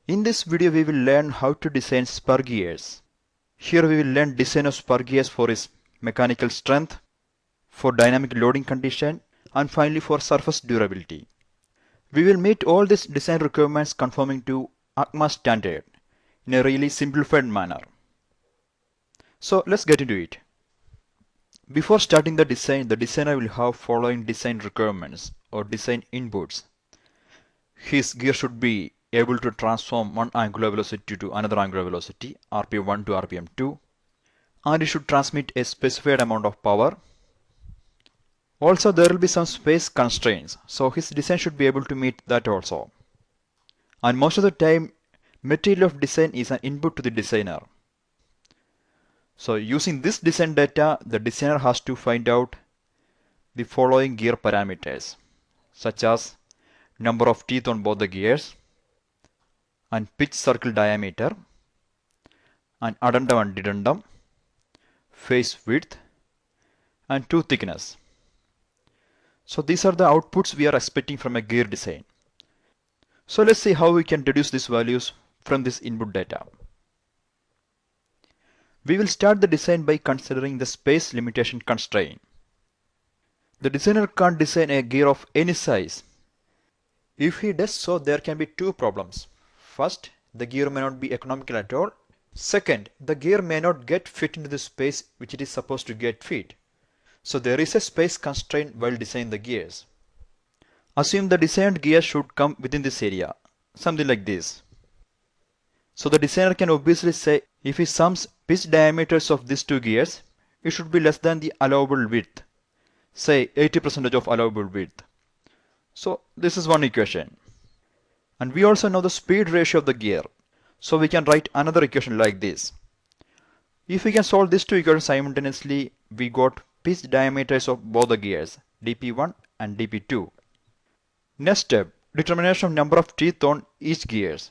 In this video we will learn how to design spur gears. Here we will learn design of spur gears for its mechanical strength, for dynamic loading condition, and finally for surface durability. We will meet all these design requirements conforming to ACMA standard in a really simplified manner. So let's get into it. Before starting the designer will have following design requirements or design inputs. His gear should be able to transform one angular velocity to another angular velocity, RPM1 to RPM2, and it should transmit a specified amount of power. Also, there will be some space constraints, so his design should be able to meet that also. And most of the time, material of design is an input to the designer. So using this design data, the designer has to find out the following gear parameters, such as number of teeth on both the gears, and pitch circle diameter, and addendum and dedendum, face width, and tooth thickness. So these are the outputs we are expecting from a gear design. So let's see how we can deduce these values from this input data. We will start the design by considering the space limitation constraint. The designer can't design a gear of any size. If he does so, there can be two problems. First, the gear may not be economical at all. Second, the gear may not get fit into the space which it is supposed to get fit. So there is a space constraint while designing the gears. Assume the designed gear should come within this area, something like this. So the designer can obviously say if he sums pitch diameters of these two gears, it should be less than the allowable width, say 80% of allowable width. So this is one equation. And we also know the speed ratio of the gear. So we can write another equation like this. If we can solve these two equations simultaneously, we got pitch diameters of both the gears, dp1 and dp2. Next step, determination of number of teeth on each gears.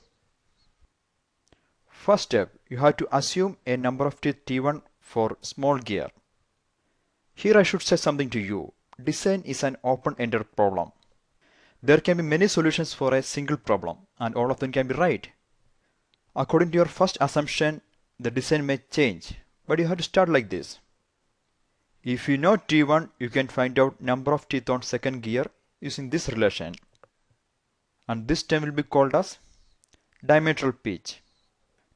First step, you have to assume a number of teeth t1 for small gear. Here I should say something to you. Design is an open-ended problem. There can be many solutions for a single problem, and all of them can be right. According to your first assumption, the design may change, but you have to start like this. If you know T1, you can find out number of teeth on second gear using this relation. And this term will be called as diametral pitch.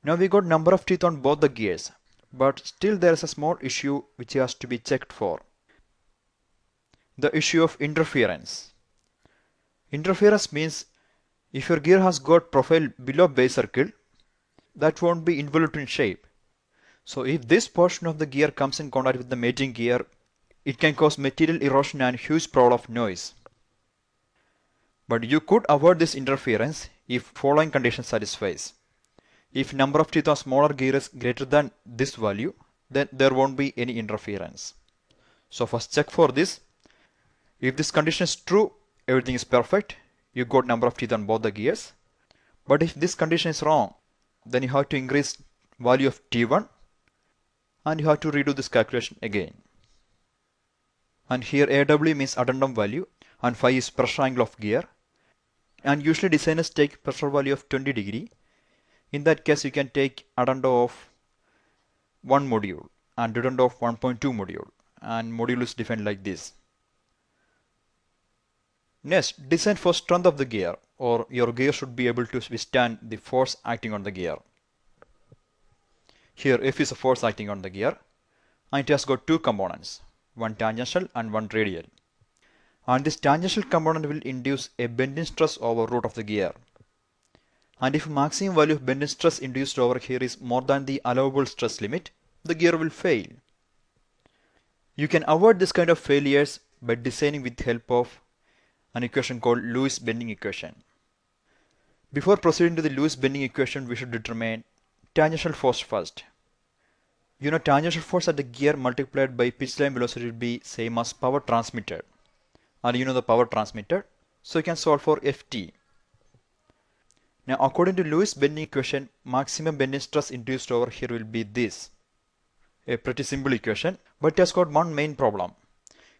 Now we got number of teeth on both the gears, but still there is a small issue which has to be checked for. The issue of interference. Interference means if your gear has got profile below base circle, that won't be involute in shape. So if this portion of the gear comes in contact with the mating gear, it can cause material erosion and huge problem of noise. But you could avoid this interference if following condition satisfies. If number of teeth on smaller gear is greater than this value, then there won't be any interference. So first check for this. If this condition is true, everything is perfect. You got number of teeth on both the gears. But if this condition is wrong, then you have to increase value of T1 and you have to redo this calculation again. And here AW means addendum value and phi is pressure angle of gear. And usually designers take pressure value of 20 degree. In that case, you can take addendum of 1 module and dedendum of 1.2 module. And module is defined like this. Next, design for strength of the gear, or your gear should be able to withstand the force acting on the gear. Here F is a force acting on the gear, and it has got two components, one tangential and one radial. And this tangential component will induce a bending stress over root of the gear. And if maximum value of bending stress induced over here is more than the allowable stress limit, the gear will fail. You can avoid this kind of failures by designing with the help of an equation called Lewis bending equation. Before proceeding to the Lewis bending equation, we should determine tangential force first. You know tangential force at the gear multiplied by pitch line velocity will be same as power transmitted. And you know the power transmitted, so you can solve for Ft. Now according to Lewis bending equation, maximum bending stress induced over here will be this. A pretty simple equation, but it has got one main problem.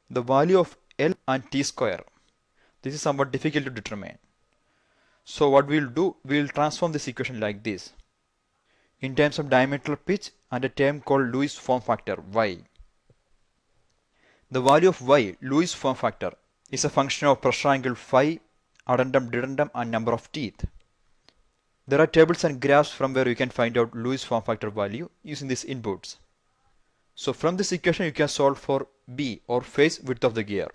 The value of L and T square. This is somewhat difficult to determine. So what we'll do, we'll transform this equation like this. In terms of diameter pitch and a term called Lewis form factor, y. The value of y, Lewis form factor, is a function of pressure angle phi, addendum, dedendum and number of teeth. There are tables and graphs from where you can find out Lewis form factor value using these inputs. So from this equation you can solve for B or face width of the gear.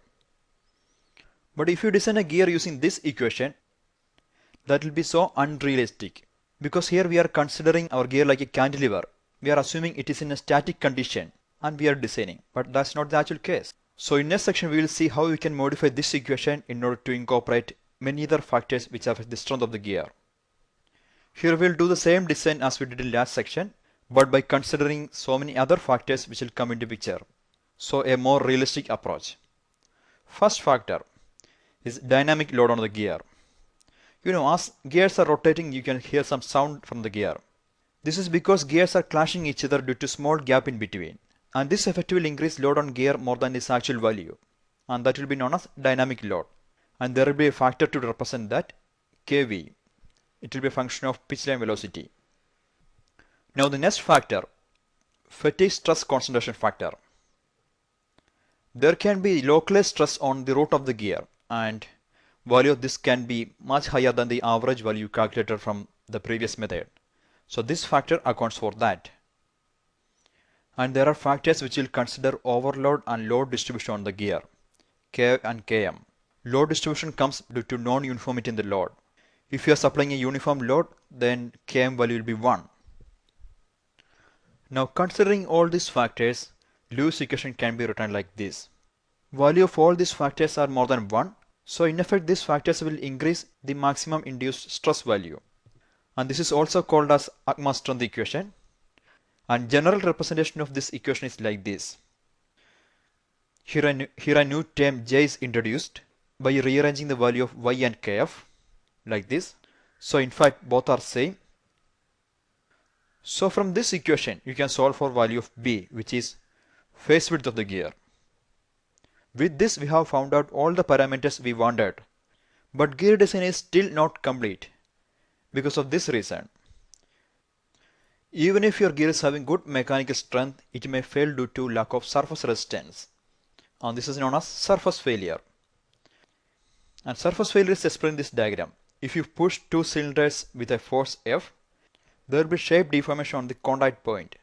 But if you design a gear using this equation, that will be so unrealistic. Because here we are considering our gear like a cantilever. We are assuming it is in a static condition and we are designing. But that's not the actual case. So in next section we will see how we can modify this equation in order to incorporate many other factors which affect the strength of the gear. Here we will do the same design as we did in last section, but by considering so many other factors which will come into picture. So a more realistic approach. First factor is dynamic load on the gear. You know, as gears are rotating, you can hear some sound from the gear. This is because gears are clashing each other due to small gap in between. And this effect will increase load on gear more than its actual value. And that will be known as dynamic load. And there will be a factor to represent that, kV. It will be a function of pitch line velocity. Now the next factor, fatigue stress concentration factor. There can be localized stress on the root of the gear, and value of this can be much higher than the average value calculated from the previous method. So this factor accounts for that. And there are factors which will consider overload and load distribution on the gear, K and Km. Load distribution comes due to non-uniformity in the load. If you are supplying a uniform load, then Km value will be 1. Now considering all these factors, Lewis equation can be written like this. Value of all these factors are more than 1. So in effect these factors will increase the maximum induced stress value. And this is also called as Akma strength equation. And general representation of this equation is like this. Here a new term J is introduced by rearranging the value of Y and Kf like this. So in fact both are same. So from this equation you can solve for value of B, which is face width of the gear. With this we have found out all the parameters we wanted. But gear design is still not complete because of this reason. Even if your gear is having good mechanical strength, it may fail due to lack of surface resistance. And this is known as surface failure. And surface failure is explained in this diagram. If you push two cylinders with a force F, there will be shape deformation on the contact point.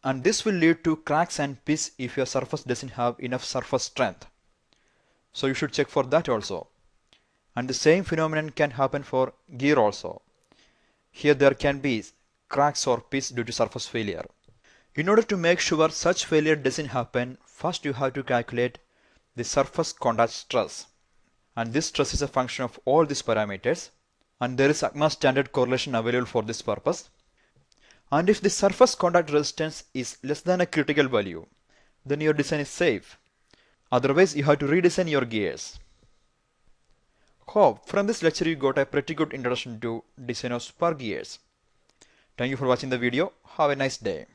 And this will lead to cracks and pits if your surface doesn't have enough surface strength. So you should check for that also. And the same phenomenon can happen for gear also. Here there can be cracks or pits due to surface failure. In order to make sure such failure doesn't happen, first you have to calculate the surface contact stress. And this stress is a function of all these parameters. And there is ACMA standard correlation available for this purpose. And if the surface contact resistance is less than a critical value, then your design is safe. Otherwise you have to redesign your gears. Hope from this lecture you got a pretty good introduction to design of Spur Gears. Thank you for watching the video. Have a nice day.